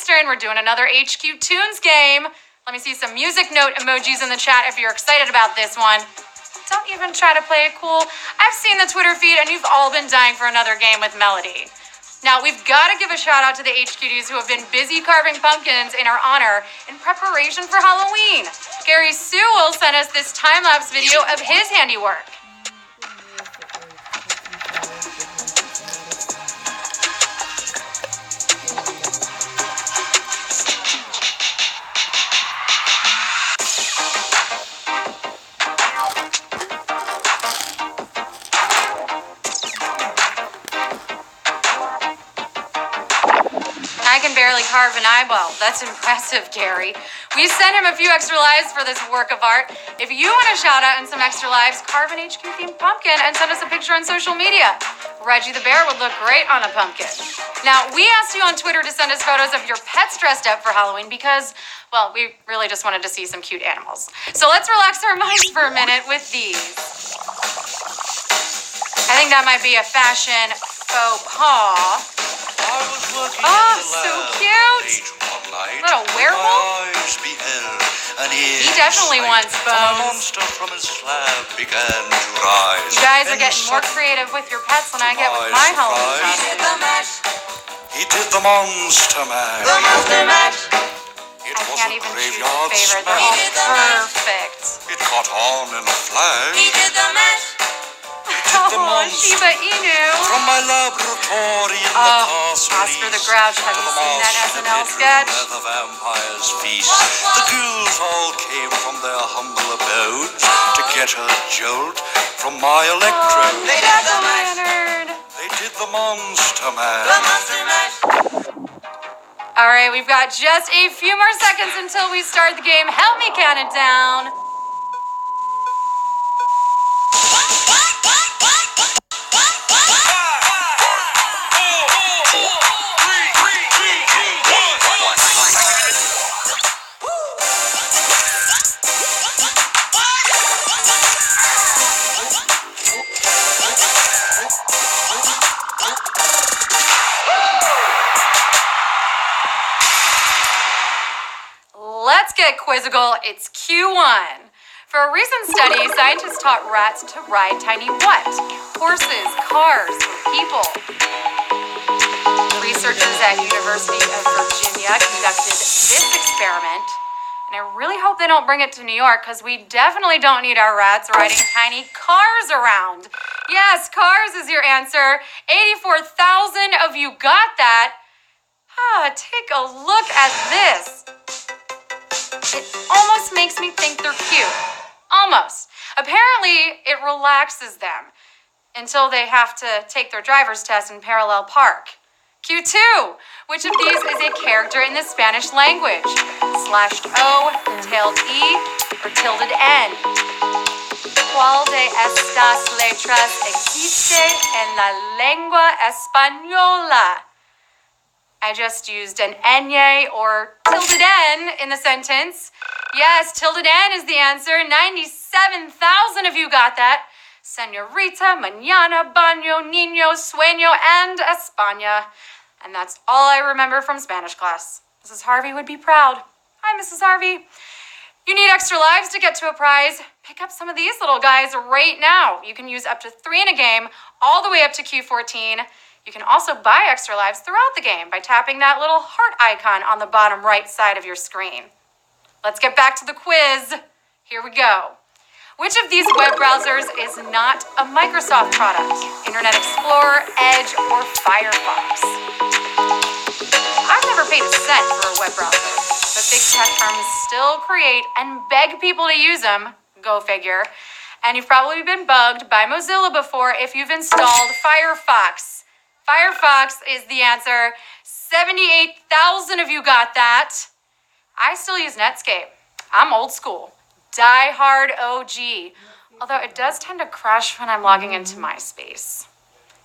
Eastern. We're doing another HQ Tunes game. Let me see some music note emojis in the chat if you're excited about this one. Don't even try to play it cool. I've seen the Twitter feed and you've all been dying for another game with Melody. Now, we've got to give a shout out to the HQDs who have been busy carving pumpkins in our honor in preparation for Halloween. Gary Sewell sent us this time-lapse video of his handiwork. I can barely carve an eyeball. That's impressive, Gary. We sent him a few extra lives for this work of art. If you want a shout out and some extra lives, carve an HQ-themed pumpkin and send us a picture on social media. Reggie the Bear would look great on a pumpkin. Now, we asked you on Twitter to send us photos of your pets dressed up for Halloween because, well, we really just wanted to see some cute animals. So let's relax our minds for a minute with these. I think that might be a fashion faux pas. Oh, so cute! Little werewolf? He definitely wants bones. You guys are getting more creative with your pets than I get with my Halloween costumes. He did the monster mash. The monster mash. I can't even choose a favorite. They're all perfect. It caught on in a flash. He did the mash. Oh, Shiba Inu. From my laboratory in the castle. Oscar the Grouch. Have you seen that SNL sketch? The vampire's feast. The ghouls all came from their humble abodes to get a jolt from my electrode. They did the mash. They did the monster mash. The monster mash. All right, we've got just a few more seconds until we start the game. Help me count it down. Let's get quizzical. It's Q1. For a recent study, scientists taught rats to ride tiny what? Horses, cars, or people? Researchers at University of Virginia conducted this experiment, and I really hope they don't bring it to New York because we definitely don't need our rats riding tiny cars around. Yes, cars is your answer. 84,000 of you got that. Take a look at this. It almost makes me think they're cute. Almost. Apparently, it relaxes them until they have to take their driver's test in parallel park. Q2. Which of these is a character in the Spanish language? /O, tilde E, or tilde N? ¿Cuál de estas letras existe en la lengua española? I just used an ñ or tilde N in the sentence. Yes, tilde N is the answer. 97,000 of you got that. Señorita, mañana, baño, niño, sueño, and España. And that's all I remember from Spanish class. Mrs. Harvey would be proud. Hi, Mrs. Harvey. You need extra lives to get to a prize. Pick up some of these little guys right now. You can use up to 3 in a game, all the way up to Q14. You can also buy extra lives throughout the game by tapping that little heart icon on the bottom right side of your screen. Let's get back to the quiz. Here we go. Which of these web browsers is not a Microsoft product? Internet Explorer, Edge, or Firefox? I've never paid a cent for a web browser, but big tech firms still create and beg people to use them. Go figure. And you've probably been bugged by Mozilla before if you've installed Firefox. Firefox is the answer. 78,000 of you got that. I still use Netscape. I'm old school. Die-hard OG. Although it does tend to crash when I'm logging into MySpace.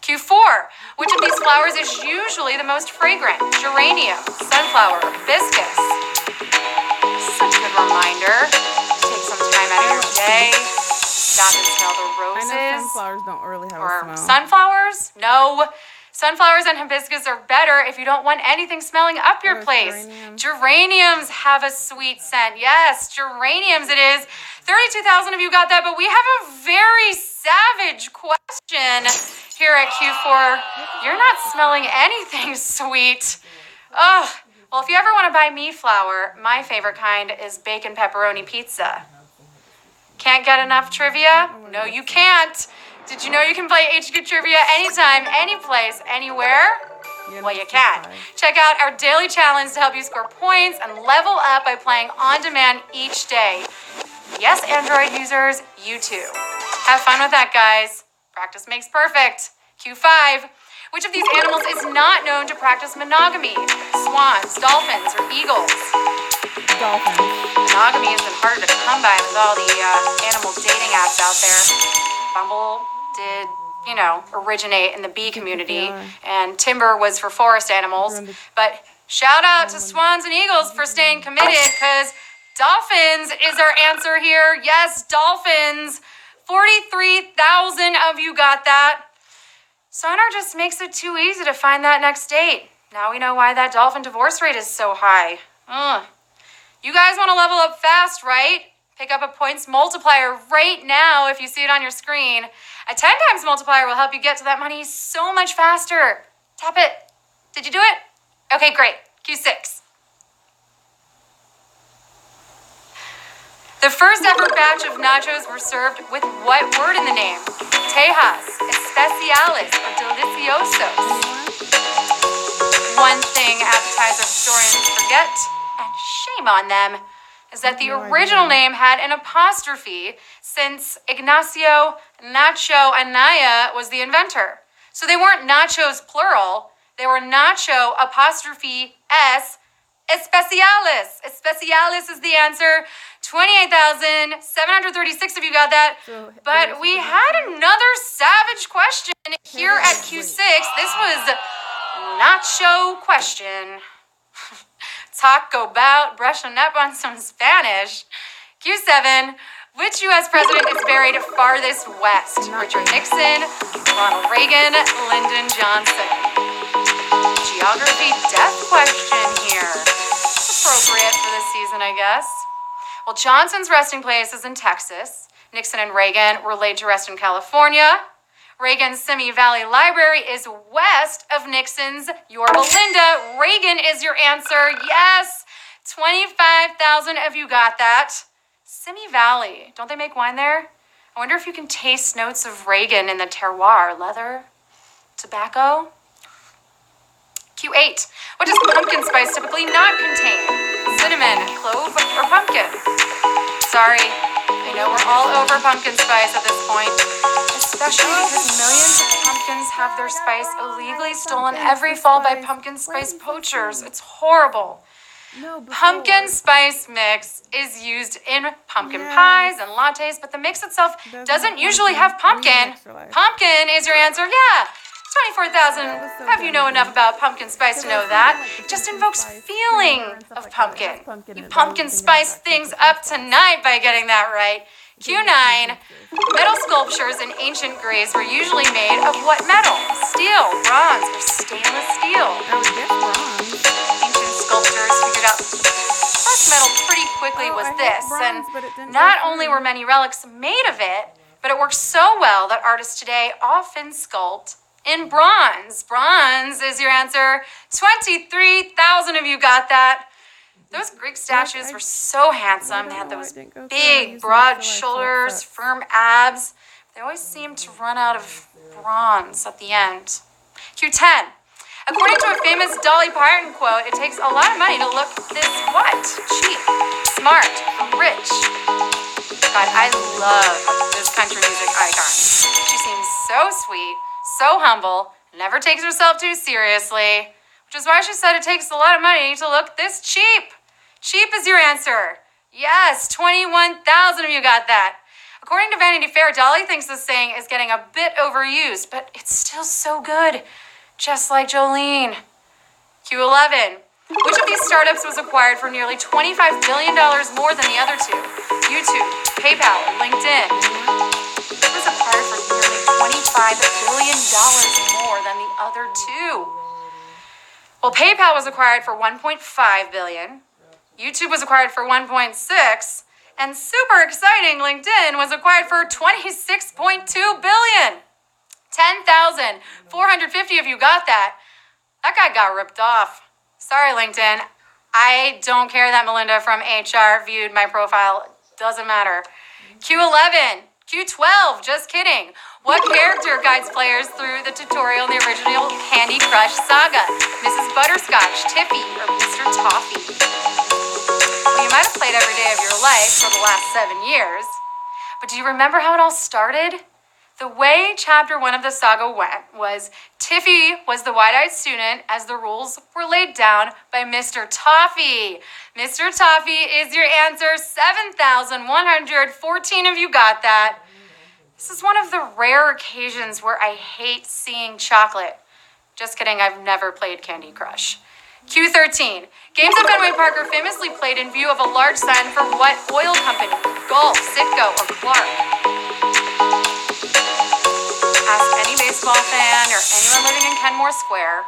Q4. Which of these flowers is usually the most fragrant? Geranium, sunflower, hibiscus. Such a good reminder. Take some time out of your day. Stop and smell the roses. I know sunflowers don't really have a smell. Sunflowers? No. Sunflowers and hibiscus are better if you don't want anything smelling up your place. Geraniums have a sweet scent. Yes, geraniums it is. 32,000 of you got that, but we have a very savage question here at Q4. You're not smelling anything sweet. Ugh. Well, if you ever want to buy me flour, my favorite kind is bacon pepperoni pizza. Can't get enough trivia? No, you can't. Did you know you can play HQ Trivia anytime, anyplace, anywhere? Well, you can. Check out our daily challenge to help you score points and level up by playing on demand each day. Yes, Android users, you too. Have fun with that, guys. Practice makes perfect. Q5. Which of these animals is not known to practice monogamy? Swans, dolphins, or eagles? Dolphins. Monogamy has been harder to come by with all the animal dating apps out there. Bumble did, originate in the bee community, and Timber was for forest animals. But shout out to swans and eagles for staying committed, because dolphins is our answer here. Yes, dolphins. 43,000 of you got that. Sonar just makes it too easy to find that next date. Now we know why that dolphin divorce rate is so high. You guys want to level up fast, right? Pick up a points multiplier right now if you see it on your screen. A 10 times multiplier will help you get to that money so much faster. Tap it. Did you do it? Okay, great. Q6. The first ever batch of nachos were served with what word in the name? Tejas, especiales, or deliciosos. One thing appetizer historians forget, and shame on them, is that the original name had an apostrophe since Ignacio Nacho Anaya was the inventor. So they weren't nachos plural, they were nacho apostrophe S especiales. Especiales is the answer. 28,736 of you got that. But we had another savage question here at Q6. This was nacho question. Talk about brushing up on some Spanish. Q7, which U.S. president is buried farthest west? Richard Nixon, Ronald Reagan, Lyndon Johnson. Geography death question here. Appropriate for this season, I guess. Well, Johnson's resting place is in Texas. Nixon and Reagan were laid to rest in California. Reagan's Simi Valley Library is west of Nixon's Yorba Linda. Reagan is your answer. Yes, 25,000 of you got that. Simi Valley, don't they make wine there? I wonder if you can taste notes of Reagan in the terroir. Leather? Tobacco? Q8. What does pumpkin spice typically not contain? Cinnamon, clove, or pumpkin? Sorry, I know we're all over pumpkin spice at this point, especially because millions of pumpkins have their spice illegally stolen every fall by pumpkin spice poachers. It's horrible. Pumpkin spice mix is used in pumpkin pies and lattes, but the mix itself doesn't usually have pumpkin. Pumpkin is your answer. Yeah. 24,000. Have you know enough about pumpkin spice to know that? It just invokes feeling of pumpkin. You pumpkin spice things up tonight by getting that right. Q9. Metal sculptures in ancient Greece were usually made of what metal? Steel, bronze, or stainless steel? Ancient sculptors figured out first metal pretty quickly was this, and not only were many relics made of it, but it works so well that artists today often sculpt in bronze. Bronze is your answer. 23,000 of you got that. Those Greek statues were so handsome. They had those big, broad shoulders, firm abs. They always seemed to run out of bronze at the end. Q10. According to a famous Dolly Parton quote, it takes a lot of money to look this what? Cheap, smart, rich. God, I love this country music icon. She seems so sweet, so humble, never takes herself too seriously, which is why she said it takes a lot of money to look this cheap. Cheap is your answer. Yes, 21,000 of you got that. According to Vanity Fair, Dolly thinks this saying is getting a bit overused, but it's still so good, just like Jolene. Q11. Which of these startups was acquired for nearly $25 billion more than the other two? YouTube, PayPal, or LinkedIn? It was acquired for nearly $25 billion more than the other two. Well, PayPal was acquired for $1.5 billion. YouTube was acquired for $1.6, and super exciting, LinkedIn was acquired for $26.2 billion. 10,450 of you got that. That guy got ripped off. Sorry, LinkedIn. I don't care that Melinda from HR viewed my profile. Doesn't matter. Q11, Q12, just kidding. What character guides players through the tutorial in the original Candy Crush saga? Mrs. Butterscotch, Tiffy, or Mr. Toffee? Well, you might have played every day of your life for the last 7 years, but do you remember how it all started? The way Chapter 1 of the saga went was Tiffy was the wide-eyed student as the rules were laid down by Mr. Toffee. Mr. Toffee is your answer. 7,114 of you got that. This is one of the rare occasions where I hate seeing chocolate. Just kidding, I've never played Candy Crush. Q13. Games at Fenway Park are famously played in view of a large sign for what oil company? Gulf, Citgo, or Clark? Ask any baseball fan or anyone living in Kenmore Square.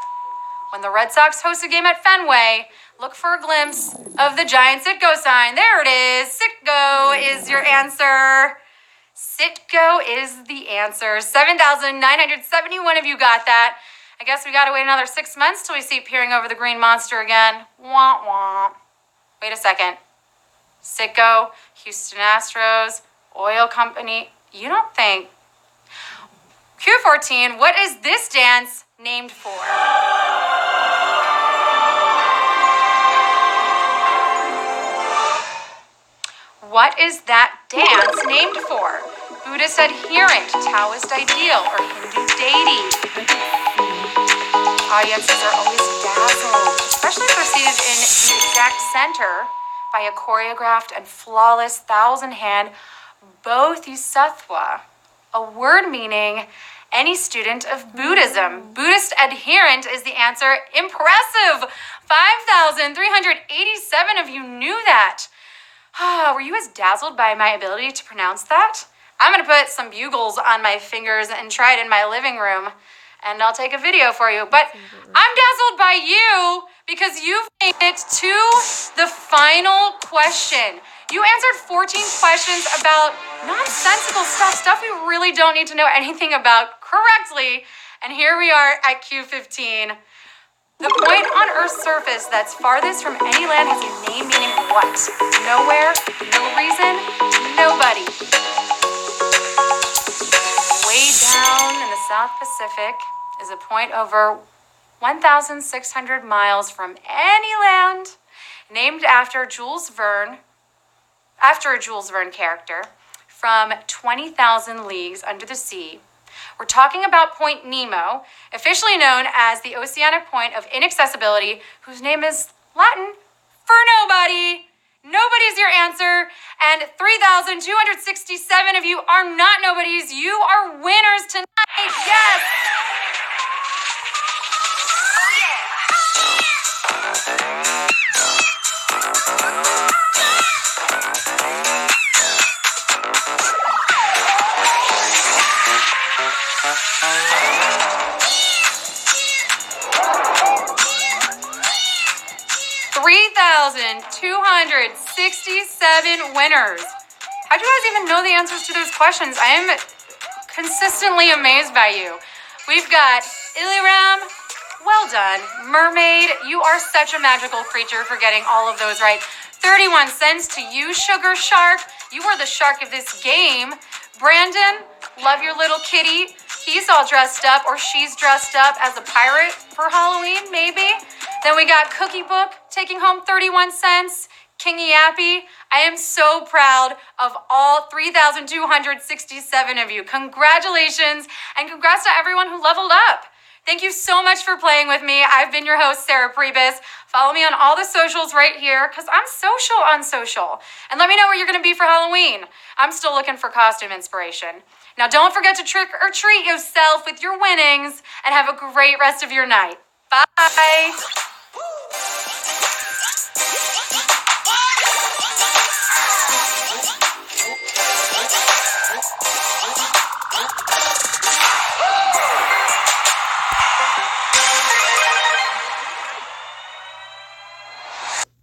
When the Red Sox host a game at Fenway, look for a glimpse of the giant Citgo sign. There it is. Citgo is your answer. Citgo is the answer. 7,971 of you got that. I guess we gotta wait another 6 months till we see it peering over the green monster again. Womp womp. Wait a second. Citgo, Houston Astros, oil company. You don't think... Q14, what is this dance named for? What is that dance named for? Buddhist adherent, Taoist ideal, or Hindu deity? Audiences are always dazzled, especially if they're seated in the exact center by a choreographed and flawless thousand-hand bodhisattva, a word meaning any student of Buddhism. Buddhist adherent is the answer. Impressive! 5,387 of you knew that. Were you as dazzled by my ability to pronounce that? I'm going to put some bugles on my fingers and try it in my living room, and I'll take a video for you. But I'm dazzled by you because you've made it to the final question. You answered 14 questions about nonsensical stuff we really don't need to know anything about correctly. And here we are at Q15. The point on Earth's surface that's farthest from any land has a name meaning what? Nowhere, no reason, nobody. Way down in the South Pacific is a point over 1,600 miles from any land, named after Jules Verne, a Jules Verne character from 20,000 Leagues Under the Sea. We're talking about Point Nemo, officially known as the oceanic point of inaccessibility, whose name is Latin for nobody. Nobody's your answer, and 3,267 of you are not nobodies. You are winners tonight. Yes! 3,267 winners. How'd you guys even know the answers to those questions? I am consistently amazed by you. We've got Iliram, well done. Mermaid, you are such a magical creature for getting all of those right. 31 cents to you, Sugar Shark. You are the shark of this game. Brandon, love your little kitty. He's all dressed up, or she's dressed up as a pirate for Halloween, maybe. Then we got Cookie Book taking home 31 cents. Kingy Appy, I am so proud of all 3,267 of you. Congratulations, and congrats to everyone who leveled up. Thank you so much for playing with me. I've been your host, Sarah Priebus. Follow me on all the socials right here, because I'm social on social. And let me know where you're going to be for Halloween. I'm still looking for costume inspiration. Now, don't forget to trick or treat yourself with your winnings, and have a great rest of your night. Bye.